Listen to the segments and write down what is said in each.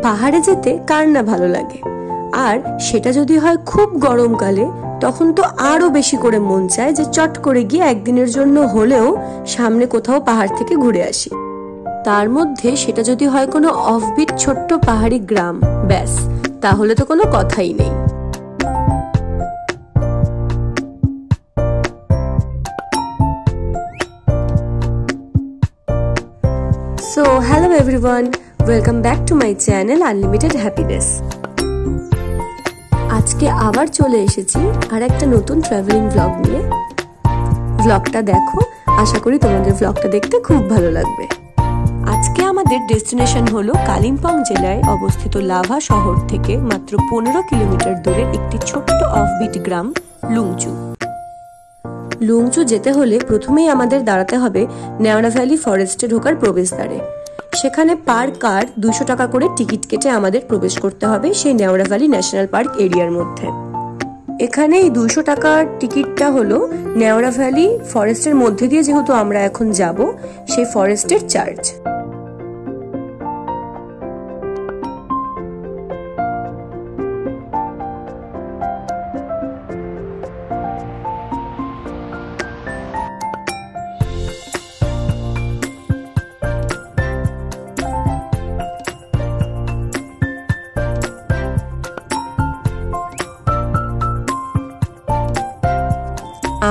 পাহাড়ে যেতে কার না ভালো লাগে, আর সেটা যদি হয় খুব গরমকালে তখন তো আরো বেশি করে মন চায় যে চট করে গিয়ে একদিনের জন্য হলেও সামনে কোথাও পাহাড় থেকে ঘুরে আসি। তার মধ্যে সেটা যদি হয় কোনো অফবিট ছোট্ট পাহাড়ি গ্রাম, ব্যাস তাহলে তো কোনো কথাই নেই। So hello everyone, welcome back to my channel Unlimited Happiness. আজকে আবার চলে এসেছি আর একটা নতুন ট্রাভেলিং ব্লগ নিয়ে। ব্লগটা দেখো, আশা করি তোমাদের ব্লগটা দেখতে খুব ভালো লাগবে। আজকে আমাদের ডেস্টিনেশন হলো কালিম্পং জেলায় অবস্থিত লাভা শহর থেকে মাত্র 15 কিলোমিটার দূরে একটি ছোট্ট অফবিট গ্রাম লুংচু। লুংচু যেতে হলে প্রথমেই আমাদের দাঁড়াতে হবে নেওয়ারা ভ্যালি ফরেস্টে ঢোকার প্রবেশদ্বারে। সেখানে পার কার 200 টাকা করে টিকিট কেটে আমাদের প্রবেশ করতে হবে সেই নেওয়ারা ভ্যালি ন্যাশনাল পার্ক এরিয়ার মধ্যে। এখানে এই 200 টাকার টিকিটটা হলো নেওয়ারা ভ্যালি ফরেস্টের মধ্যে দিয়ে যেহেতু আমরা এখন যাব সেই ফরেস্টের চার্জ।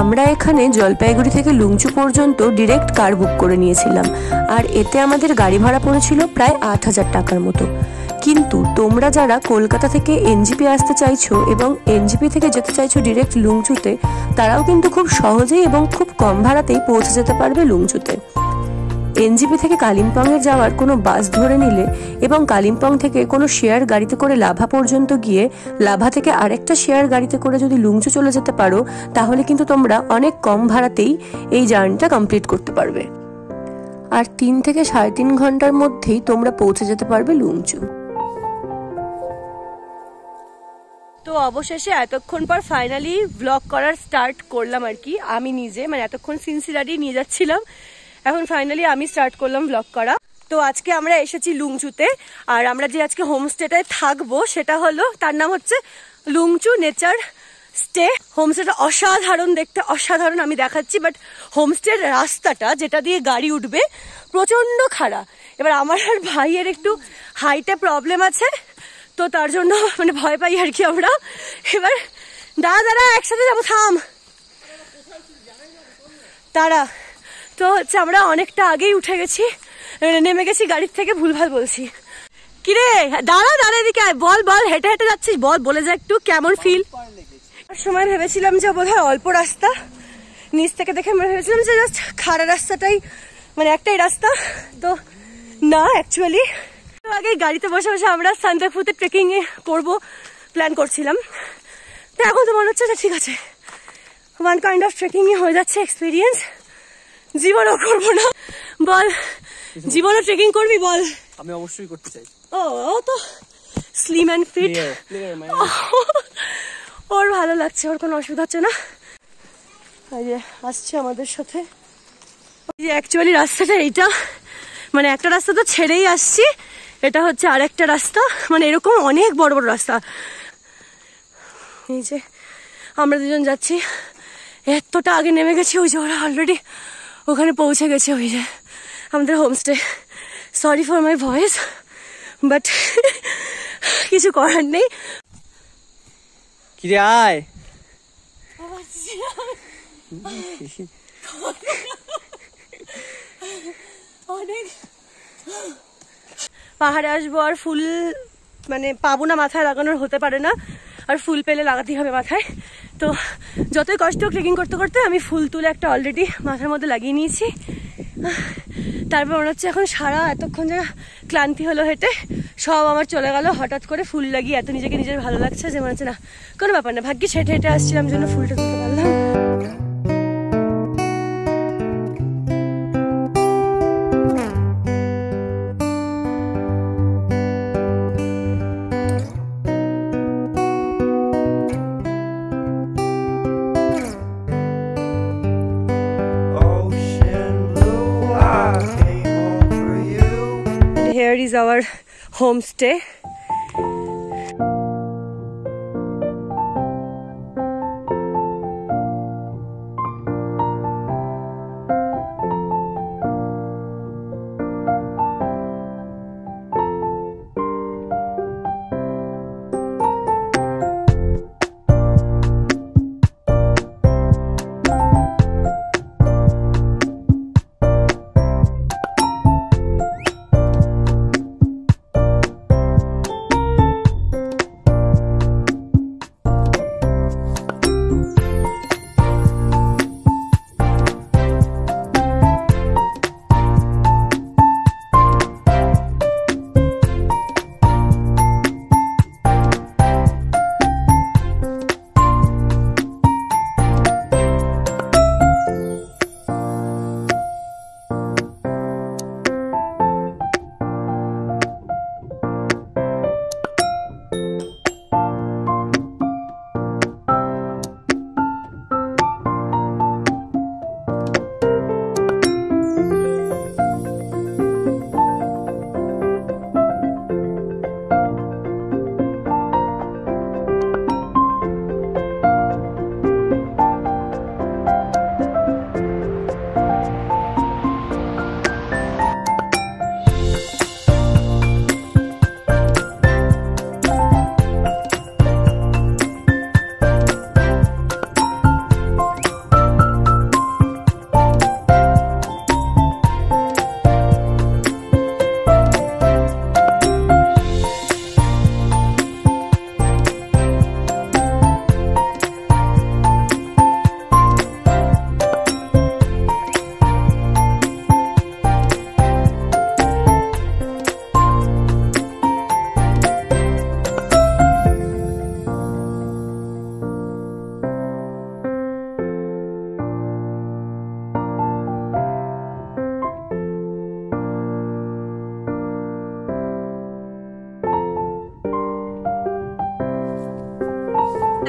আমরা এখানে জলপাইগুড়ি থেকে লুংচু পর্যন্ত ডিরেক্ট কার বুক করে নিয়েছিলাম, আর এতে আমাদের গাড়ি ভাড়া পড়েছিল প্রায় 8,000 টাকার মতো। কিন্তু তোমরা যারা কলকাতা থেকে এনজিপি আসতে চাইছো এবং এনজিপি থেকে যেতে চাইছো ডিরেক্ট লুংচুতে, তারাও কিন্তু খুব সহজেই এবং খুব কম ভাড়াতেই পৌঁছে যেতে পারবে লুংচুতে। এনজিপি থেকে কালিম্পংয়ে যাওয়ার কোনো বাস ধরে নিলে এবং কালিম্পং থেকে কোনো শেয়ার গাড়িতে করে লাভা পর্যন্ত গিয়ে লাভা থেকে আরেকটা শেয়ার গাড়িতে করে যদি লুংচু চলে যেতে পারো, তাহলে কিন্তু তোমরা অনেক কম ভাড়াতেই এই জার্নিটা কমপ্লিট করতে পারবে। আর 3 থেকে 3.5 ঘন্টার মধ্যেই তোমরা পৌঁছে যেতে পারবে লুংচু। তো অবশেষে এতক্ষণ পর ফাইনালি ব্লগ করার স্টার্ট করলাম আর কি। আমি নিজে এতক্ষণ সিনসিয়ারলি নিয়ে যাচ্ছিলাম, এখন ফাইনালি আমি স্টার্ট করলাম ব্লগ করা। তো আজকে আমরা এসেছি লুংচুতে, আর আমরা যে আজকে হোমস্টেটায় থাকবো সেটা হলো, তার নাম হচ্ছে লুংচু নেচার স্টে। হোমস্টেটা অসাধারণ দেখতে, অসাধারণ আমি দেখাচ্ছি। বাট হোমস্টের রাস্তাটা যেটা দিয়ে গাড়ি উঠবে প্রচন্ড খাড়া। এবার আমার আর ভাইয়ের একটু হাইটে প্রবলেম আছে, তো তার জন্য ভয় পাই আর কি আমরা। এবার দাদা একসাথে যাবো, থাম তারা। তো হচ্ছে আমরা অনেকটা আগেই উঠে গেছি, নেমে গেছি গাড়ির থেকে। ভুলভাল বলছি। কিরে দাঁড়া এদিকে বল হেঁটে হেঁটে যাচ্ছিস, বলে যা একটু কেমন ফিল। সময় ভেবেছিলাম যে বোধহয় অল্প রাস্তা, নিচ থেকে দেখে আমরা ভেবেছিলাম যে জাস্ট খাড়া রাস্তাটাই একটাই রাস্তা, তো না অ্যাকচুয়ালি আগে গাড়িতে বসে বসে আমরা সান্দাকফুতে ট্রেকিং এ করবো প্ল্যান করছিলাম। তো এখন তো মনে হচ্ছে ঠিক আছে, ওয়ান কাইন্ড অফ ট্রেকিং হয়ে যাচ্ছে এক্সপিরিয়েন্স। জীবনও করবো না, বল জীবনও ট্রেকিং করবি বল? আমি অবশ্যই করতে চাই। ও তো স্লিম অ্যান্ড ফিট, ওর ভালো লাগছে, ওর কোনো অসুবিধা হচ্ছে না। আসছে আমাদের সাথে। অ্যাকচুয়ালি রাস্তাটা এইটা, একটা রাস্তা তো ছেড়েই আসছি, এটা হচ্ছে আরেকটা রাস্তা, এরকম অনেক বড় বড় রাস্তা। এই যে আমরা দুজন যাচ্ছি, এতটা আগে নেমে গেছি, ওই যে ওরা অলরেডি ওখানে পৌঁছে গেছে, ওই যে আমাদের homestay. Sorry for my voice, but কিছু করার নেই। কিরে আয়, পাহাড়ে আসবো আর ফুল পাবো না, মাথায় লাগানোর হতে পারে না, আর ফুল পেলে লাগাতেই হবে মাথায়। তো যতই কষ্ট ট্রেকিং করতে করতে আমি ফুল তুলে একটা অলরেডি মাথার মধ্যে লাগিয়ে নিয়েছি। তারপর মনে হচ্ছে এখন সারা এতক্ষণ যা ক্লান্তি হলো হেঁটে সব আমার চলে গেল হঠাৎ করে ফুল লাগিয়ে। এত নিজেকে নিজের ভালো লাগছে যে মনে হচ্ছে না কোনো ব্যাপার না, ভাগ্যিস হেঁটে হেঁটে আসছিলাম জন্য ফুলটা তুলতে পারলাম। Here is our homestay.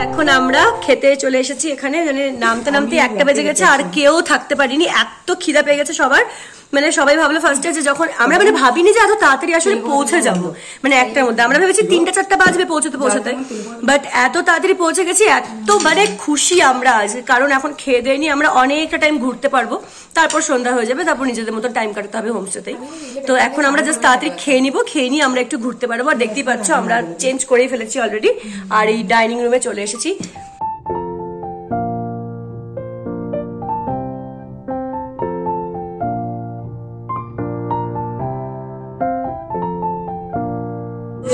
এখন আমরা খেতে চলে এসেছি এখানে, মানে নামতে নামতে 1টা বেজে গেছে আর কেউ থাকতে পারিনি, এত খিদা পেয়ে গেছে সবার। মানে সবাই ভাবলো ফার্স্টে যে যখন আমরা মানে ভাবিনি যে এত তাড়াতাড়ি আসলে পৌঁছে যাব, মানে 1টার মধ্যে আমরা ভেবেছি 3টা 4টা বাজবে পৌঁছতে, বাট এত তাড়াতাড়ি পৌঁছে গেছি, এত মানে খুশি আমরা আজ। কারণ এখন খেয়ে দেয়নি, আমরা অনেকটা টাইম ঘুরতে পারবো, তারপর সন্ধ্যা হয়ে যাবে, তারপর নিজেদের মতো টাইম কাটাতে হবে হোমস্টেতেই। তো এখন আমরা জাস্ট তাড়াতাড়ি খেয়ে নিবো, খেয়ে নিয়ে আমরা একটু ঘুরতে পারবো। আর দেখতেই পাচ্ছ আমরা চেঞ্জ করেই ফেলেছি অলরেডি, আর এই ডাইনিং রুমে চলে এসেছি।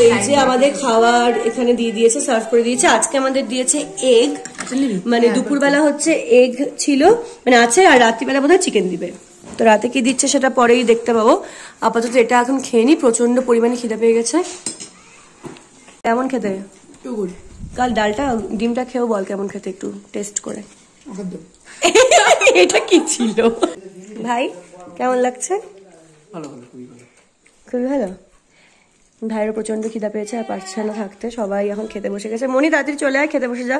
এই যে আমাদের খাবার এখানে দিয়ে দিয়েছে, সার্ভ করে দিয়েছে। আজকে আমাদের দিয়েছে এগ, মানে দুপুরবেলা হচ্ছে এগ ছিল মানে আছে, আর রাত্রিবেলা বোধহয় চিকেন দিবে। তো রাতে কি দিচ্ছে সেটা পরেই দেখতে পাবো, আপাতত এটা এখন খেয়ে নি। প্রচন্ড পরিমাণে খিদে পেয়ে গেছে। কেমন খেতে? কাল ডালটা ডিমটা খেয়েও বল কেমন খেতে, একটু টেস্ট করে। এটা কি ছিল ভাই, কেমন লাগছে? খুবই ভালো। ভাইয়ের প্রচন্ড খিদা পেয়েছে আর পারছে না থাকতে, সবাই এখন খেতে বসে গেছে। মনি তাড়াতাড়ি চলে আয়, খেতে বসে যা।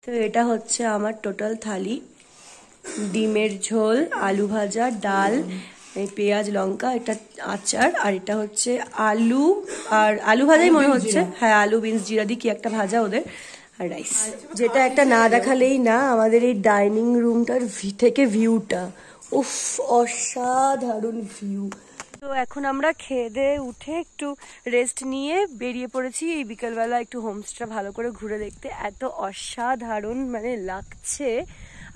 তো এটা হচ্ছে আমার টোটাল থালি, ডিমের ঝোল, আলু ভাজা, ডাল, পেঁয়াজ লঙ্কা, এটা আচার, আর এটা হচ্ছে আলু, আর আলু ভাজাই মনে হচ্ছে, হ্যাঁ আলু বিনস জিরা দিয়ে কি একটা ভাজা ওদের, আর রাইস। যেটা একটা না দেখালেই না, আমাদের এই ডাইনিং রুমটার থেকে ভিউটা, উফ অসাধারণ ভিউ। তো এখন আমরা খেয়ে দিয়ে উঠে একটু রেস্ট নিয়ে বেরিয়ে পড়েছি এই বিকালবেলা একটু হোমস্টেটা ভালো করে ঘুরে দেখতে। এত অসাধারণ মানে লাগছে।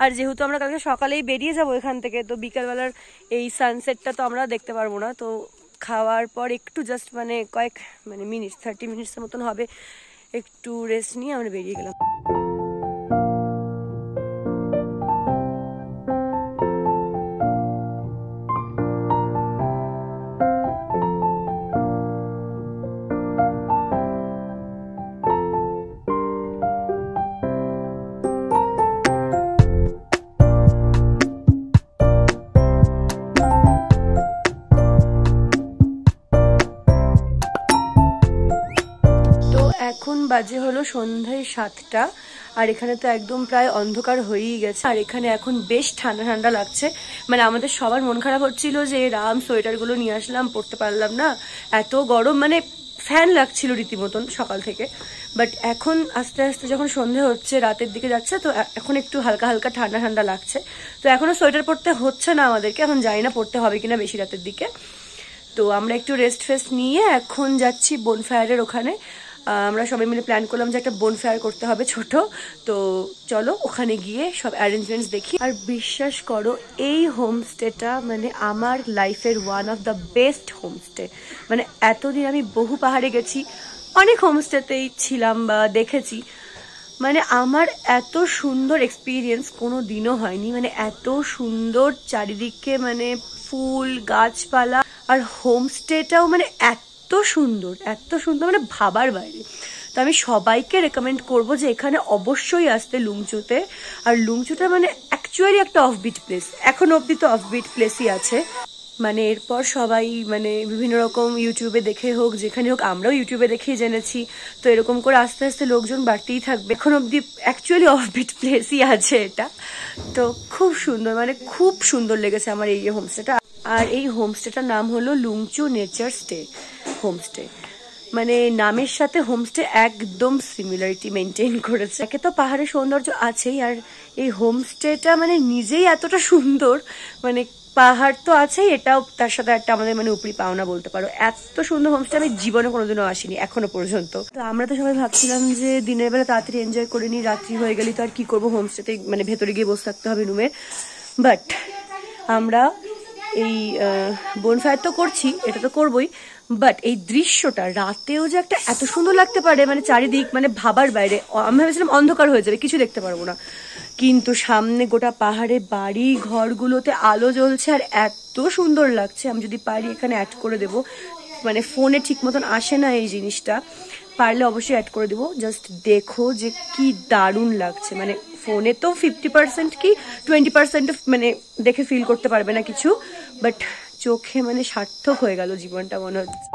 আর যেহেতু আমরা কালকে সকালেই বেরিয়ে যাবো এখান থেকে, তো বিকালবেলার এই সানসেটটা তো আমরা দেখতে পারবো না। তো খাওয়ার পর একটু জাস্ট মানে কয়েক মানে মিনিট 30 মিনিটসের মতন হবে, একটু রেস্ট নিয়ে আমরা বেরিয়ে গেলাম। এখন বাজে হলো সন্ধ্যে 7টা, আর এখানে তো একদম প্রায় অন্ধকার হয়েই গেছে। আর এখানে এখন বেশ ঠান্ডা ঠান্ডা লাগছে, মানে আমাদের সবার মন খারাপ হচ্ছিল যে রাম সোয়েটারগুলো নিয়ে আসলাম, পরতে পারলাম না, এত গরম, মানে ফ্যান লাগছিল রীতিমতন সকাল থেকে। বাট এখন আস্তে আস্তে যখন সন্ধে হচ্ছে, রাতের দিকে যাচ্ছে, তো এখন একটু হালকা হালকা ঠান্ডা ঠান্ডা লাগছে। তো এখনো সোয়েটার পরতে হচ্ছে না আমাদেরকে, এখন জানি না পরতে হবে কিনা বেশি রাতের দিকে। তো আমরা একটু রেস্ট ফেস্ট নিয়ে এখন যাচ্ছি বনফায়ারের ওখানে। আমরা সবাই মিলে প্ল্যান করলাম যে একটা বনফায়ার করতে হবে ছোট। তো চলো ওখানে গিয়ে সব অ্যারেঞ্জমেন্টস দেখি। আর বিশ্বাস করো, এই হোমস্টেটা মানে আমার লাইফের one of the best homestay. মানে এতদিন আমি বহু পাহাড়ে গেছি, অনেক হোমস্টেতেই ছিলাম বা দেখেছি, মানে আমার এত সুন্দর এক্সপিরিয়েন্স কোনো দিনও হয়নি। মানে এত সুন্দর চারিদিকে, মানে ফুল গাছপালা, আর হোমস্টেটাও মানে এত সুন্দর এত সুন্দর, মানে ভাবার বাইরে। তো আমি সবাইকে রেকমেন্ড করবো যে এখানে অবশ্যই আসতে লুংচুতে। আর লুংচুটা মানে অ্যাকচুয়ালি একটা অফবিট প্লেস, এখন অব্দি তো অফবিট প্লেসই আছে। মানে এরপর সবাই মানে বিভিন্ন রকম ইউটিউবে দেখে হোক, যেখানে হোক, আমরাও ইউটিউবে দেখেই জেনেছি। তো এরকম করে আস্তে আস্তে লোকজন বাড়তেই থাকবে। এখন অব্দি অ্যাকচুয়ালি অফবিট প্লেসই আছে এটা। তো খুব সুন্দর, মানে খুব সুন্দর লেগেছে আমার এই হোমস্টেটা। আর এই হোমস্টেটার নাম হলো লুংচু নেচার স্টে হোমস্টে। মানে নামের সাথে হোমস্টে একদম সিমিলারিটি মেনটেন করেছে। একে তো পাহাড়ের সৌন্দর্য আছেই, আর এই হোমস্টেটা মানে নিজেই এতটা সুন্দর, মানে পাহাড় তো আছেই, এটাও তার সাথে একটা আমাদের মানে উপরি পাওনা বলতে পারো। এত সুন্দর হোমস্টে আমি জীবনে কোনোদিনও আসিনি এখনো পর্যন্ত। তো আমরা তো সবাই ভাবছিলাম যে দিনের বেলা তাড়াতাড়ি এনজয় করে নিই, রাত্রি হয়ে গেলি তো আর কি করবো, হোমস্টেতে মানে ভেতরে গিয়ে বসে থাকতে হবে রুমের। বাট আমরা এই বনফায়ার তো করছি, এটা তো করবোই, বাট এই দৃশ্যটা রাতেও যে একটা এত সুন্দর লাগতে পারে, মানে চারিদিক মানে ভাবার বাইরে। আমি ভেবেছিলাম অন্ধকার হয়ে যাবে, কিছু দেখতে পারবো না, কিন্তু সামনে গোটা পাহাড়ে বাড়ি ঘরগুলোতে আলো জ্বলছে, আর এত সুন্দর লাগছে। আমি যদি পারি এখানে অ্যাড করে দেবো, মানে ফোনে ঠিক মতন আসে না এই জিনিসটা, পারলে অবশ্যই অ্যাড করে দেবো। জাস্ট দেখো যে কি দারুণ লাগছে। মানে ফোনে তো 50% কি 20% মানে দেখে ফিল করতে পারবে না কিছু, বাট চোখে মানে সার্থক হয়ে গেল জীবনটা মনে হচ্ছে।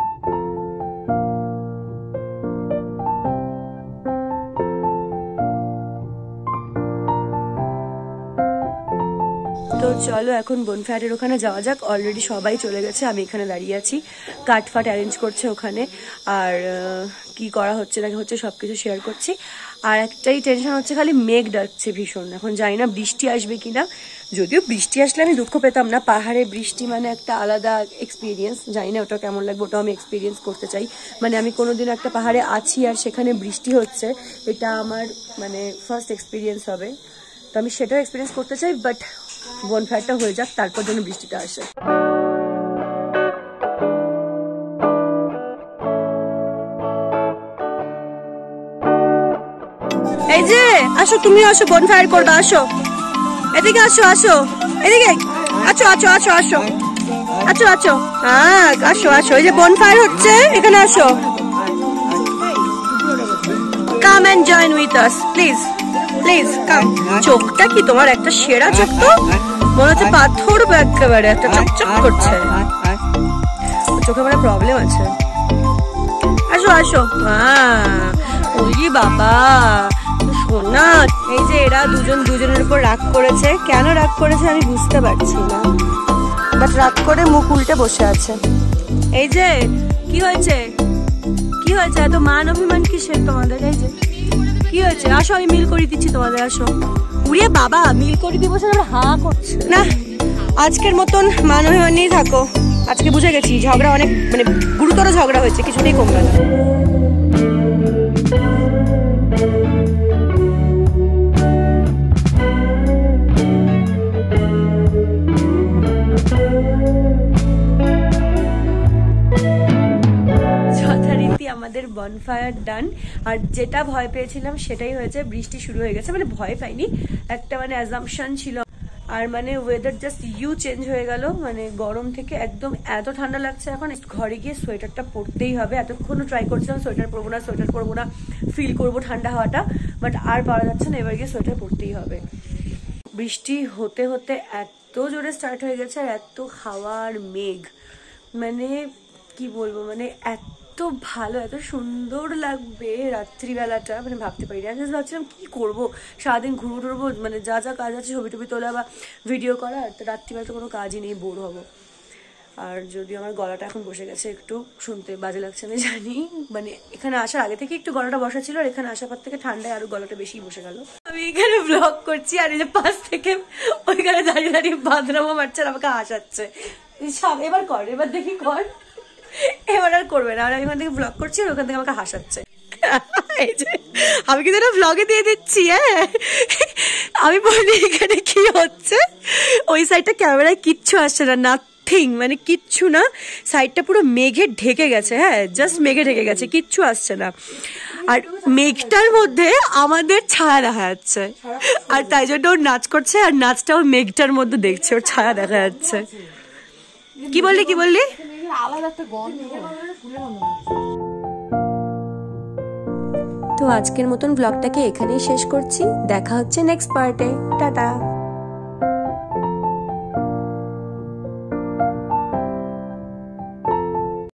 তো চলো এখন বনফায়ারের ওখানে যাওয়া যাক। অলরেডি সবাই চলে গেছে, আমি এখানে দাঁড়িয়ে আছি, কাঠফাট অ্যারেঞ্জ করছে ওখানে। আর কি করা হচ্ছে না হচ্ছে সবকিছু শেয়ার করছি। আর একটাই টেনশন হচ্ছে, খালি মেঘ ডাকছে ভীষণ, এখন জানি না বৃষ্টি আসবে কিনা। যদিও বৃষ্টি আসলে আমি দুঃখ পেতাম না, পাহাড়ে বৃষ্টি মানে একটা আলাদা এক্সপিরিয়েন্স, জানি না ওটা কেমন লাগবে, ওটাও আমি এক্সপিরিয়েন্স করতে চাই। মানে আমি কোনোদিন একটা পাহাড়ে আছি আর সেখানে বৃষ্টি হচ্ছে, এটা আমার মানে ফার্স্ট এক্সপিরিয়েন্স হবে। তো আমি সেটাও এক্সপিরিয়েন্স করতে চাই, বাট বনফায়ারটা হয়ে যাক, তারপর যেন বৃষ্টিটা আসে। এই যে আসো, তুমি আসো, বনফায়ার করবে, আসো এদিকে, আসো আসো এদিকে, আছো আছো আছো আসো আছো আছো, হ্যাঁ আসো আসো, এই যে বনফায়ার হচ্ছে, এখানে আসো, come and join with us please please come. চোখটা কি তোমার একটা সেরা চোখ, তো মনে হচ্ছে পাথর একেবারে একটা চকচক করছে, চোখে মানে প্রবলেম আছে। আসো আসো, হ্যাঁ ওই বাবা শোনা। এই যে এরা দুজন দুজনের উপর রাগ করেছে, কেন রাগ করেছে আমি বুঝতে পারছি না, বাট রাগ করে মুখ উল্টে বসে আছে। এই যে কি হয়েছে, কি হয়েছে, এত মান অভিমান কিসের তোমাদের? এই যে কি হয়েছে, আসো আমি মিল করে দিচ্ছি তোমাদের, আসো। উড়িয়ে বাবা মিল করে দিব, হা করছে না। আজকের মতন মান অভিমান নিয়েই থাকো, আজকে বুঝে গেছি ঝগড়া অনেক মানে গুরুতর ঝগড়া হয়েছে, কিছুতেই কমবে না। আমাদের বনফায়ার ডান। আর যেটা ভয় পেয়েছিলাম সেটাই হয়েছে, বৃষ্টি শুরু হয়ে গেছে, মানে ভয় পাইনি, একটা মানে অ্যাজাম্পশন ছিল। আর মানে ওয়েদার জাস্ট চেঞ্জ হয়ে গেল, মানে গরম থেকে একদম এত ঠান্ডা লাগছে। এখন ঘরে গিয়ে সোয়েটারটা পরতেই হবে, এতক্ষণও ট্রাই করছিলাম সোয়েটার পরবো না সোয়েটার পরবো না, ফিল করবো ঠান্ডা হাওয়াটা, বাট আর পারা যাচ্ছে না, এবার গিয়ে সোয়েটার পরতেই হবে। বৃষ্টি হতে হতে এত জোরে স্টার্ট হয়ে গেছে, আর এত হাওয়া আর মেঘ, মানে কি বলবো, মানে এত এত ভালো, এত সুন্দর লাগবে রাত্রিবেলাটা, মানে ভাবতে পারি। আমি ভাবছিলাম কি করব, সারাদিন ঘুরবো টুরবো, মানে যা যা কাজ আছে ছবি টবি তোলা বা ভিডিও করা, তো রাত্রিবেলা তো কোনো কাজই নেই, বোর হবো। আর যদিও আমার গলাটা এখন বসে গেছে, একটু শুনতে বাজে লাগছে আমি জানি, মানে এখানে আসার আগে থেকে একটু গলাটা বসা ছিল, আর এখানে আসার পর থেকে ঠান্ডায় আরো গলাটা বেশি বসে গেল। আমি এখানে ব্লগ করছি আর এই যে পাশ থেকে ওইখানে দাঁড়িয়ে দাঁড়িয়ে বাদরামা মারছে আর আমাকে হাসাচ্ছে। এবার কর, এবার দেখি কর, এবার আর করবে না। আর আমি ওখান থেকে ব্লগ করছি আর ওখান থেকে আমাকে হাসাচ্ছে। আমি কিন্তু এটা ব্লগে দিয়ে দিচ্ছি। হ্যাঁ, আমি বলি এখানে কি হচ্ছে, ওই সাইডটা ক্যামেরায় কিচ্ছু আসছে না, নাথিং, মানে কিচ্ছু না, সাইডটা পুরো মেঘে ঢেকে গেছে। হ্যাঁ, জাস্ট মেঘে ঢেকে গেছে, কিচ্ছু আসছে না। আর মেঘটার মধ্যে আমাদের ছায়া দেখা যাচ্ছে, আর তাই জন্য ওর নাচ করছে, আর নাচটা ওর মেঘটার মধ্যে দেখছে, ওর ছায়া দেখা যাচ্ছে। কি বললি, কি বললি? তো আজকের মতন ব্লগটাকে এখানেই শেষ করছি, দেখা হচ্ছে নেক্সট পার্টে, টাটা।